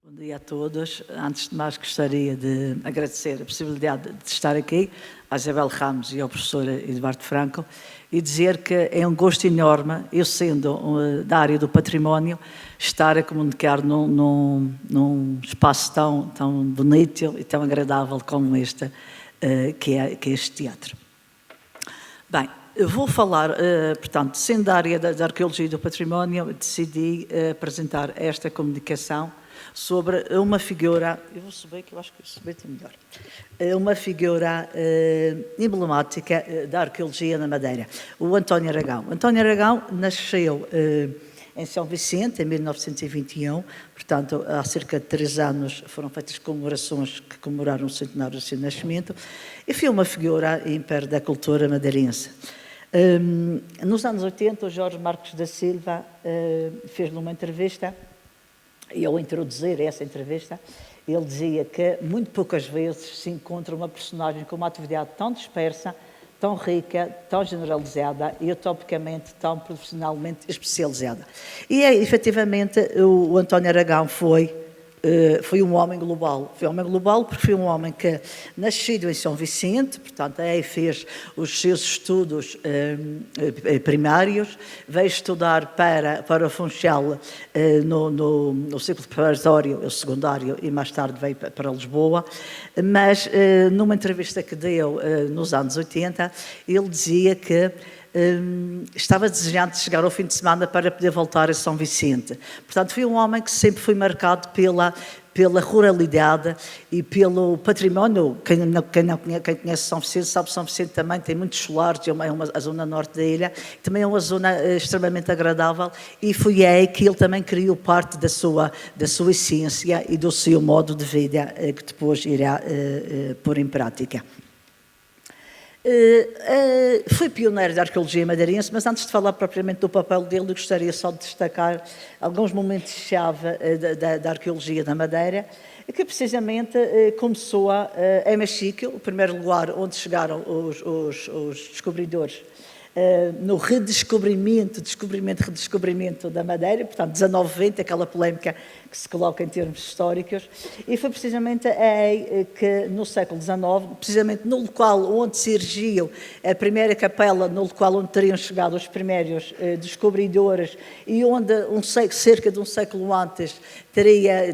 Bom dia a todos. Antes de mais, gostaria de agradecer a possibilidade de estar aqui à Isabel Ramos e ao professor Eduardo Franco e dizer que é um gosto enorme, eu sendo da área do património, estar a comunicar num espaço tão bonito e tão agradável como este, que é este teatro. Bem, eu vou falar, portanto, sendo da área da arqueologia e do património, decidi apresentar esta comunicação sobre uma figura, eu vou subir que eu acho que subir é melhor, uma figura emblemática da arqueologia na Madeira, o António Aragão. António Aragão nasceu em São Vicente, em 1921, portanto, há cerca de 3 anos foram feitas comemorações que comemoraram o centenário do seu nascimento, e foi uma figura ímpar da cultura madeirense. Nos anos 80, o Jorge Marcos da Silva fez-lhe uma entrevista, e ao introduzir essa entrevista, ele dizia que muito poucas vezes se encontra uma personagem com uma atividade tão dispersa, tão rica, tão generalizada e utopicamente tão profissionalmente especializada. E efetivamente o António Aragão foi um homem global. Foi um homem global porque foi um homem que, nascido em São Vicente, portanto, aí fez os seus estudos primários, veio estudar para o Funchal no ciclo preparatório, o secundário, e mais tarde veio para Lisboa, mas numa entrevista que deu nos anos 80, ele dizia que estava desejante de chegar ao fim de semana para poder voltar a São Vicente. Portanto, foi um homem que sempre foi marcado pela ruralidade e pelo património. Quem conhece São Vicente sabe que São Vicente também tem muitos solares, a zona norte da ilha, também é uma zona extremamente agradável, e foi aí que ele também criou parte da sua essência e do seu modo de vida que depois irá pôr em prática. Foi pioneiro da arqueologia madeirense, mas antes de falar propriamente do papel dele, eu gostaria só de destacar alguns momentos-chave da arqueologia da Madeira, que precisamente começou em Machique, o primeiro lugar onde chegaram os descobridores, no redescobrimento da Madeira, portanto, 1920, aquela polémica que se coloca em termos históricos, e foi precisamente aí que, no século XIX, precisamente no local onde se erigiu a primeira capela, no local onde teriam chegado os primeiros descobridores e onde, cerca de um século antes,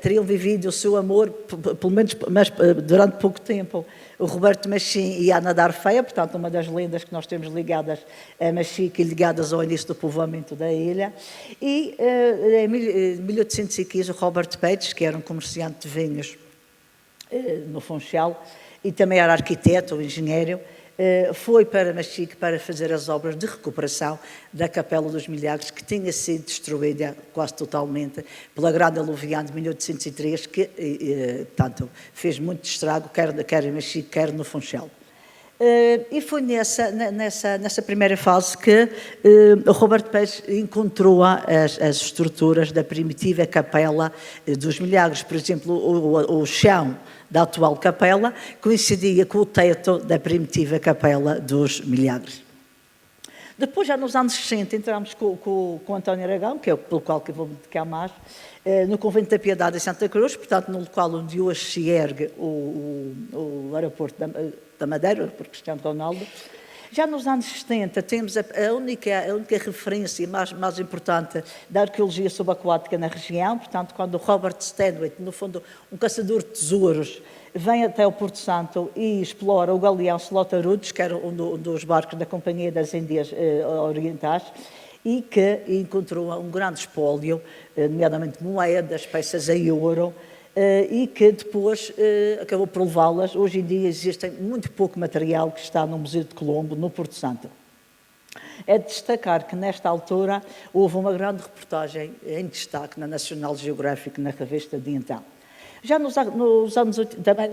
teriam vivido o seu amor, pelo menos, mas durante pouco tempo, o Roberto Machim e a Ana da Arfeia, portanto, uma das lendas que nós temos ligadas a Machique e ligadas ao início do povoamento da ilha. E em 1815, o Robert Pates, que era um comerciante de vinhos no Funchal e também era arquiteto ou engenheiro, foi para Machique para fazer as obras de recuperação da Capela dos Milagres, que tinha sido destruída quase totalmente pela grande aluvião de 1803, que, portanto, fez muito estrago, quer em Machique, quer no Funchal. E foi nessa primeira fase que o Roberto Peixe encontrou as estruturas da primitiva Capela dos Milagres. Por exemplo, o chão da atual capela coincidia com o teto da primitiva Capela dos Milagres. Depois, já nos anos 60, entramos com António Aragão, que é pelo qual que eu vou me dedicar mais, no Convento da Piedade em Santa Cruz, portanto, no local onde hoje se ergue o aeroporto da Madeira, por Cristiano Ronaldo. Já nos anos 70 temos a única referência mais importante da arqueologia subaquática na região, portanto, quando o Robert Stanwick, no fundo um caçador de tesouros, vem até o Porto Santo e explora o galeão Slotarudos, que era um dos barcos da Companhia das Índias Orientais, e que encontrou um grande espólio, nomeadamente moedas, peças em ouro, e que depois acabou por levá-las. Hoje em dia existe muito pouco material que está no Museu de Colombo, no Porto Santo. É de destacar que, nesta altura, houve uma grande reportagem em destaque na National Geographic, na revista de então. Já nos anos 80, também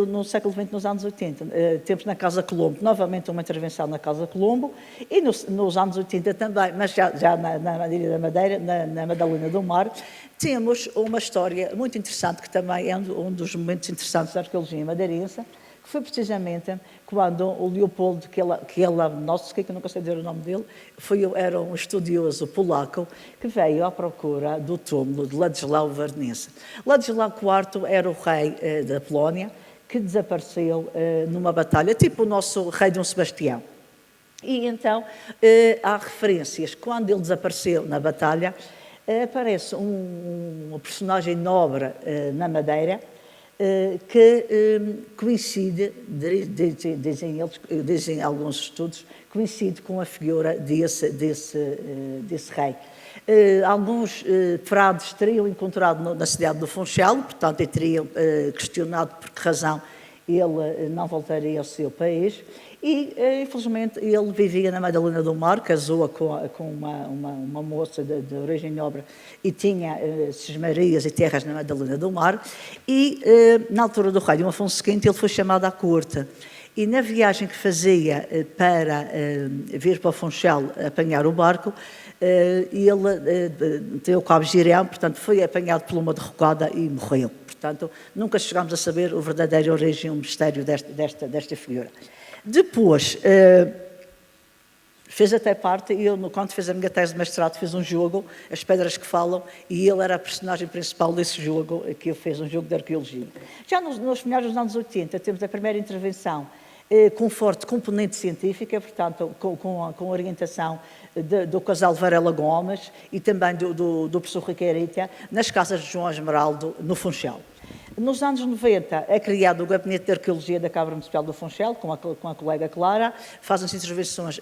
no século XX, nos anos 80, temos na Casa Colombo, novamente uma intervenção na Casa Colombo, e nos anos 80 também, mas já na Ilha da Madeira, na Madalena do Mar, temos uma história muito interessante, que também é um dos momentos interessantes da arqueologia madeirense, que foi precisamente quando o Leopoldo, que nosso, que eu não consigo dizer o nome dele, era um estudioso polaco que veio à procura do túmulo de Ladislau Varnense. Ladislau IV era o rei da Polónia, que desapareceu numa batalha, tipo o nosso rei Dom Sebastião. E então há referências, quando ele desapareceu na batalha, aparece uma personagem nobre na Madeira, que coincide, dizem alguns estudos, coincide com a figura desse rei. Alguns frades teriam encontrado na cidade do Funchal, portanto, e teriam questionado por que razão ele não voltaria ao seu país. E, infelizmente, ele vivia na Madalena do Mar, casou com uma moça de origem nobre e tinha cismarias e terras na Madalena do Mar. E, na altura do rei Dom Afonso V, ele foi chamado à corte. E na viagem que fazia para vir para o Funchal apanhar o barco, ele tem o cabo Girão, portanto, foi apanhado por uma derrocada e morreu. Portanto, nunca chegámos a saber o verdadeiro origem, o mistério desta figura. Depois, fez até parte, e eu, quando fiz a minha tese de mestrado, fiz um jogo, As Pedras que Falam, e ele era a personagem principal desse jogo, que eu fiz, um jogo de arqueologia. Já nos meados dos anos 80, temos a primeira intervenção com forte componente científica, portanto, com orientação do casal Varela Gomes e também do professor Riqueirita, nas casas de João Esmeraldo, no Funchal. Nos anos 90 é criado o Gabinete de Arqueologia da Câmara Municipal do Funchal, com a colega Clara, fazem-se intervenções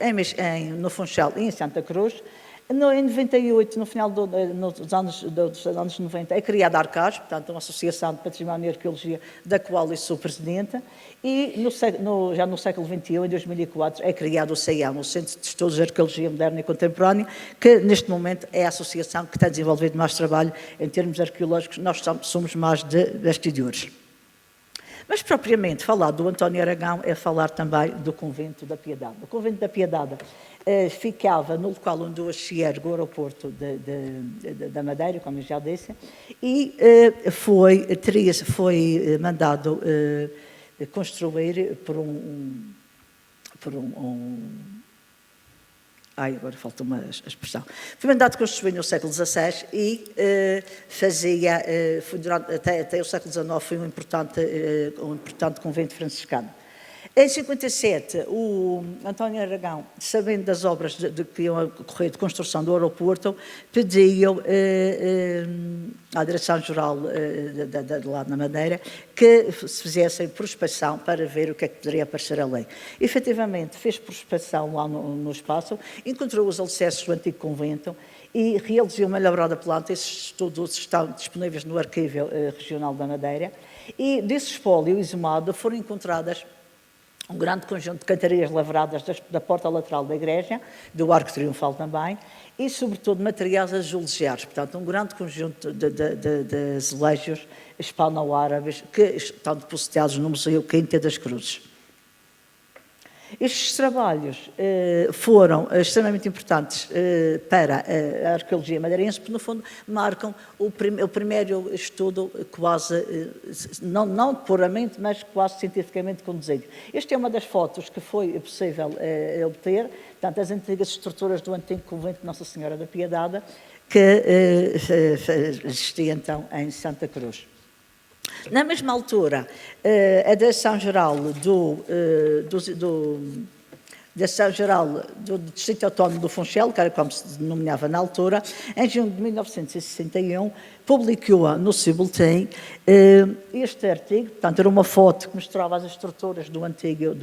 no Funchal e em Santa Cruz. Em 98, no final dos anos 90, é criada a ARCAS, portanto, uma Associação de Património e Arqueologia, da qual eu sou presidente, e já no século XXI, em 2004, é criado o CEAM, o Centro de Estudos de Arqueologia Moderna e Contemporânea, que neste momento é a associação que tem desenvolvido mais trabalho em termos arqueológicos. Nós somos mais de bastidores. Mas, propriamente, falar do António Aragão é falar também do Convento da Piedade. O Convento da Piedade ficava no local onde hoje se ergue o aeroporto da Madeira, como eu já disse, e foi mandado construir por agora falta uma expressão. Foi mandado construir no século XVI e até o século XIX foi um importante convento franciscano. Em 57, o António Aragão, sabendo das obras que iam ocorrer de construção do aeroporto, pediu à Direção-Geral de lá na Madeira que se fizessem prospeção para ver o que é que poderia aparecer ali. Efetivamente, fez prospeção lá no espaço, encontrou os alicerces do antigo convento e realizou uma elaborada planta. Esses estudos estão disponíveis no Arquivo Regional da Madeira. E desse espólio exumado foram encontradas um grande conjunto de cantarias lavradas da porta lateral da igreja, do arco triunfal também, e, sobretudo, materiais azulejados. Portanto, um grande conjunto de azulejos hispano-árabes que estão depositados no Museu Quinta das Cruzes. Estes trabalhos foram extremamente importantes para a arqueologia madeirense, porque, no fundo, marcam o primeiro estudo quase, não puramente, mas quase cientificamente conduzido. Esta é uma das fotos que foi possível obter, portanto, as antigas estruturas do antigo convento de Nossa Senhora da Piedade, que existia, então, em Santa Cruz. Na mesma altura, a Direção-Geral do Distrito Autónomo do Funchal, que era como se denominava na altura, em junho de 1961, publicou no seu boletim este artigo. Portanto, era uma foto que mostrava as estruturas do antigo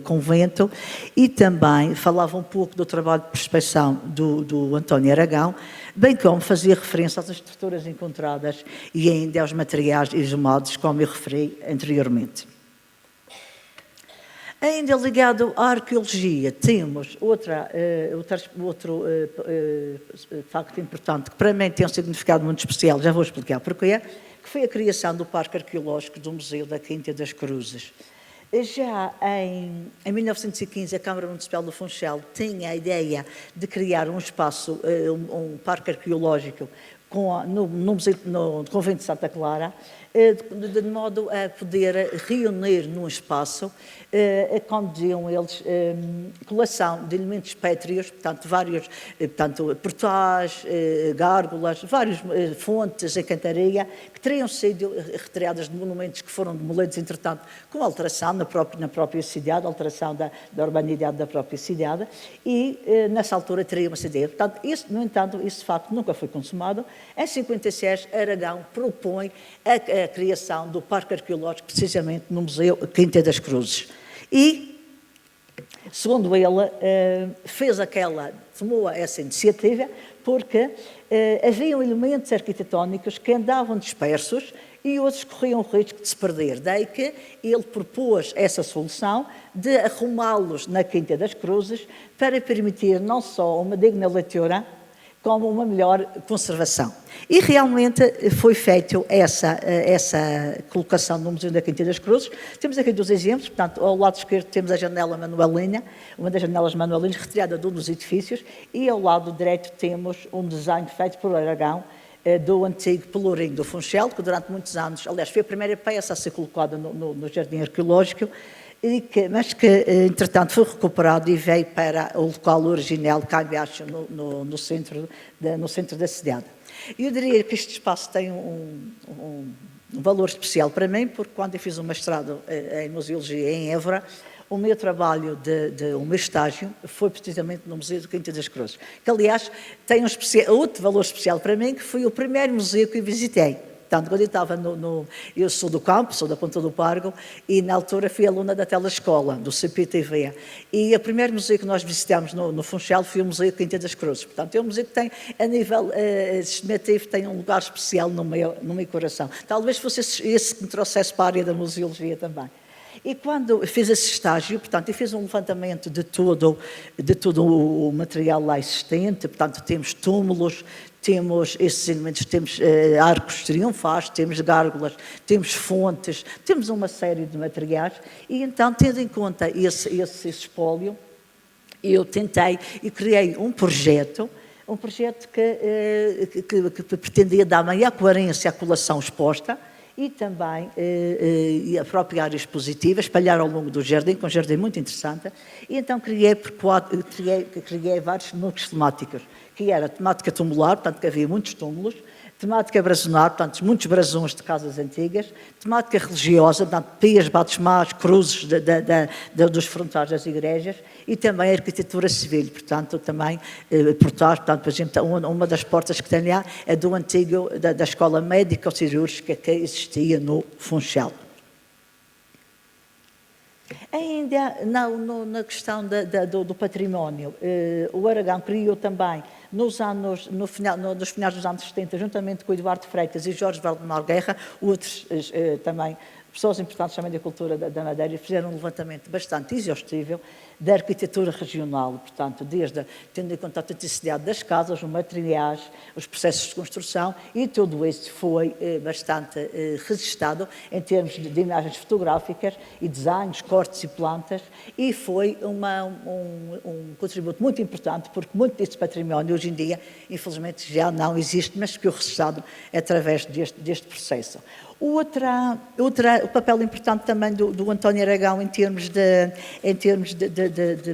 convento e também falava um pouco do trabalho de prospecção do António Aragão, bem como fazia referência às estruturas encontradas e ainda aos materiais exumados, como eu referi anteriormente. Ainda ligado à arqueologia, temos outro facto importante, que para mim tem um significado muito especial, já vou explicar porquê, que foi a criação do Parque Arqueológico do Museu da Quinta das Cruzes. Já em 1915, a Câmara Municipal do Funchal tinha a ideia de criar um espaço, um parque arqueológico no Convento de Santa Clara, de modo a poder reunir num espaço, conduziam eles coleção de elementos pétreos, portanto, vários, portanto, portais, gárgulas, várias fontes em cantaria, que teriam sido retiradas de monumentos que foram demolidos, entretanto, com alteração na própria cidade, alteração da urbanidade da própria cidade, e nessa altura teria uma ideia. Portanto, no entanto, esse facto nunca foi consumado. Em 56, Aragão propõe a criação do Parque Arqueológico, precisamente no Museu Quinta das Cruzes. E, segundo ele, tomou essa iniciativa porque haviam elementos arquitetónicos que andavam dispersos e outros corriam o risco de se perder. Daí que ele propôs essa solução de arrumá-los na Quinta das Cruzes para permitir não só uma digna leitura, como uma melhor conservação. E realmente foi feita essa colocação no Museu da Quinta das Cruzes. Temos aqui 2 exemplos, portanto, ao lado esquerdo temos a janela manuelina, uma das janelas manuelinas retirada de um dos edifícios, e ao lado direito temos um desenho feito por Aragão, do antigo Pelourinho do Funchal, que durante muitos anos, aliás, foi a primeira peça a ser colocada no Jardim Arqueológico, mas que, entretanto, foi recuperado e veio para o local original, cá embaixo, no centro da cidade. Eu diria que este espaço tem um valor especial para mim, porque quando eu fiz um mestrado em museologia em Évora, o meu trabalho o meu estágio foi precisamente no Museu do Quinta das Cruzes, que, aliás, tem outro valor especial para mim, que foi o primeiro museu que eu visitei. Portanto, quando eu estava eu sou do campo, sou da Ponta do Pargo, e na altura fui aluna da telescola, do CPTV. E o primeiro museu que nós visitámos no Funchal foi o Museu Quinta das Cruzes. Portanto, é um museu que tem, a nível estimativo, tem um lugar especial no meu coração. Talvez fosse esse que me trouxesse para a área da museologia também. E quando fiz esse estágio, portanto, eu fiz um levantamento de todo o material lá existente, portanto, temos túmulos, temos esses elementos, temos arcos triunfais, temos gárgulas, temos fontes, temos uma série de materiais, e então, tendo em conta esse espólio, eu tentei e criei um projeto que pretendia dar maior coerência à coleção exposta, e também a própria área expositiva, espalhar ao longo do jardim, que é um jardim muito interessante, e então criei vários núcleos temáticos, que era a temática tumular, portanto que havia muitos túmulos, temática brazonar, portanto muitos brasões de casas antigas, temática religiosa, portanto pias, batismás, cruzes dos frontais das igrejas, e também a arquitetura civil, portanto também portais, portanto, por exemplo, uma das portas que tem lá é do antigo, da escola médico-cirúrgica que existia no Funchal. Ainda na questão do património, o Aragão criou também, nos finais dos anos 70, juntamente com o Eduardo Freitas e Jorge Valdemar Guerra, outros também, pessoas importantes também da cultura da Madeira, fizeram um levantamento bastante exaustivo da arquitetura regional, portanto, tendo em conta a autenticidade das casas, os materiais, os processos de construção, e tudo isso foi bastante registado em termos de imagens fotográficas e desenhos, cortes e plantas, e foi um contributo muito importante, porque muito deste património hoje em dia, infelizmente, já não existe, mas ficou registado através deste processo. O papel importante também do António Aragão em termos de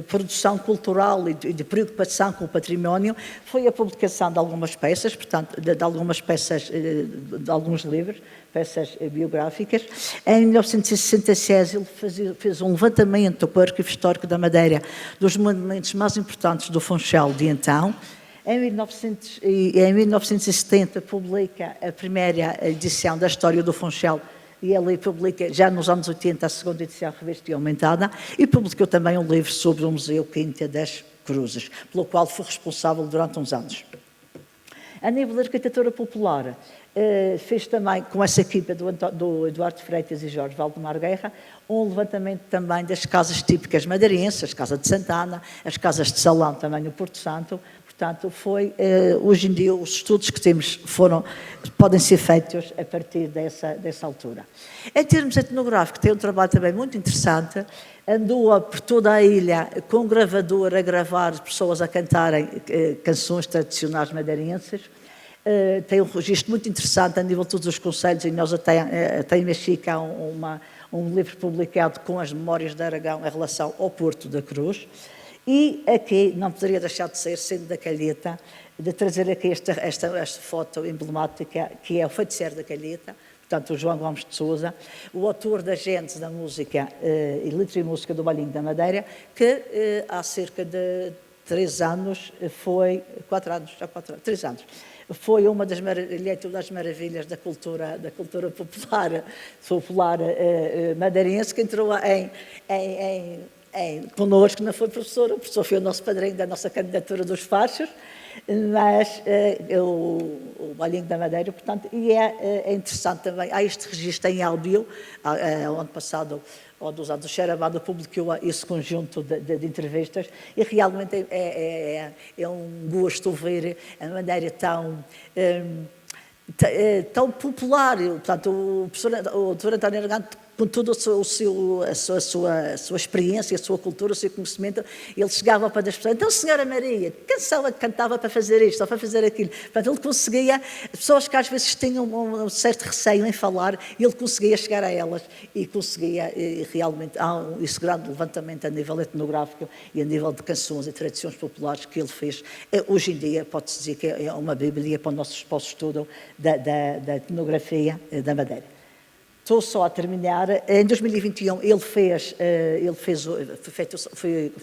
produção cultural e de preocupação com o património foi a publicação de algumas peças, portanto, de alguns livros, peças biográficas. Em 1966 ele fez um levantamento para o Arquivo Histórico da Madeira dos monumentos mais importantes do Funchal de então. Em 1970 publica a primeira edição da História do Funchal, e ele publica, já nos anos 80, a segunda edição revista e aumentada, e publicou também um livro sobre o Museu Quinta das Cruzes, pelo qual foi responsável durante uns anos. A nível da arquitetura popular, fez também, com essa equipa do Eduardo Freitas e Jorge Valdemar Guerra, um levantamento também das casas típicas madeirenses, as casas de Santana, as casas de Salão também no Porto Santo. Portanto, hoje em dia, os estudos que temos podem ser feitos a partir dessa altura. Em termos etnográficos, tem um trabalho também muito interessante, andou por toda a ilha com um gravador a gravar pessoas a cantarem canções tradicionais madeirenses, Tem um registro muito interessante a nível de todos os concelhos, e nós até em Mexico há um livro publicado com as memórias de Aragão em relação ao Porto da Cruz. E aqui não poderia deixar de ser, sendo da Calheta, de trazer aqui esta foto emblemática, que é o feiticeiro da Calheta, portanto o João Gomes de Sousa, o autor da gênese da música e letra e música do Bailinho da Madeira, que há cerca de 3 anos, 3 anos, foi uma das maravilhas da cultura popular madeirense, que entrou connosco. Não foi o professor foi o nosso padrinho da nossa candidatura dos fachos, mas o Bailinho da Madeira, portanto, e é interessante também, há este registro em áudio, o ano passado, ou dos anos, o Xerabado publicou esse conjunto de entrevistas, e realmente é um gosto ver a maneira tão popular. Portanto, o Dr. António Aragão, com toda a sua experiência, a sua cultura, o seu conhecimento, ele chegava para as pessoas: então, Senhora Maria, que canção é que cantava para fazer isto ou para fazer aquilo? Portanto, ele conseguia, pessoas que às vezes tinham um certo receio em falar, ele conseguia chegar a elas e conseguia, realmente, há esse grande levantamento a nível etnográfico e a nível de canções e tradições populares que ele fez. Hoje em dia, pode-se dizer que é uma bíblia para o nosso estudo da etnografia da Madeira. Estou só a terminar. Em 2021 foi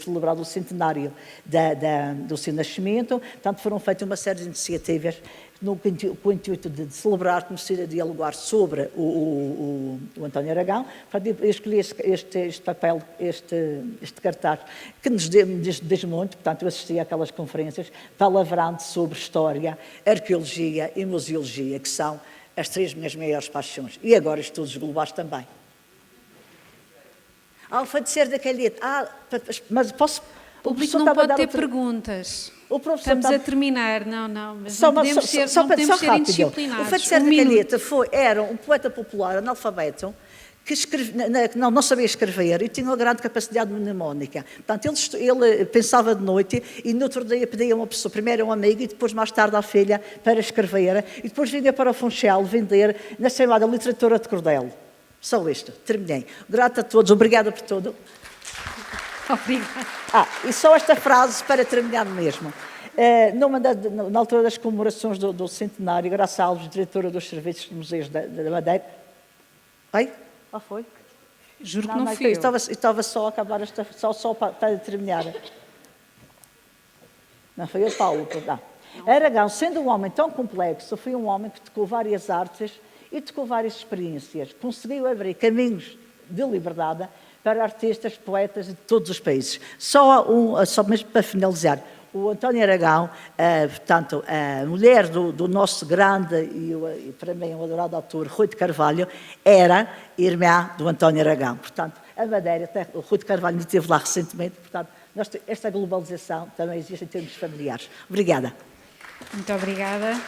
celebrado o centenário do seu nascimento. Portanto, foram feitas uma série de iniciativas com o intuito de celebrar, conhecer e dialogar sobre o António Aragão. Portanto, eu escolhi este papel, este cartaz, que nos diz muito. Portanto, eu assisti àquelas conferências palavrando sobre história, arqueologia e museologia, que são as 3 minhas maiores paixões. E agora estudos globais também. O feiticeiro da Calheta. Mas posso... O público não pode ter perguntas. Estamos a terminar. Não. Mas não podemos ser indisciplinados. O feiticeiro da Calheta era um poeta popular analfabeto que não sabia escrever e tinha uma grande capacidade mnemónica. Portanto, ele pensava de noite e no outro dia pedia a uma pessoa, primeiro a um amigo e depois mais tarde à filha, para escrever, e depois vinha para o Funchal vender na chamada literatura de cordel. Só isto, terminei. Grata a todos, obrigada por tudo. Obrigada. E só esta frase para terminar mesmo. Na altura das comemorações do centenário, Graça Alves, diretora dos serviços de museus da Madeira... Oi? Foi? Juro que não fui eu. Estava só a acabar só para terminar. Não foi eu, Paulo. Não. Aragão, sendo um homem tão complexo, foi um homem que tocou várias artes e tocou várias experiências. Conseguiu abrir caminhos de liberdade para artistas, poetas de todos os países. Só mesmo para finalizar. O António Aragão, portanto, a mulher do nosso grande e para mim um adorado autor, Rui de Carvalho, era irmã do António Aragão. Portanto, a Madeira, até o Rui de Carvalho esteve lá recentemente, portanto, esta globalização também existe em termos familiares. Obrigada. Muito obrigada.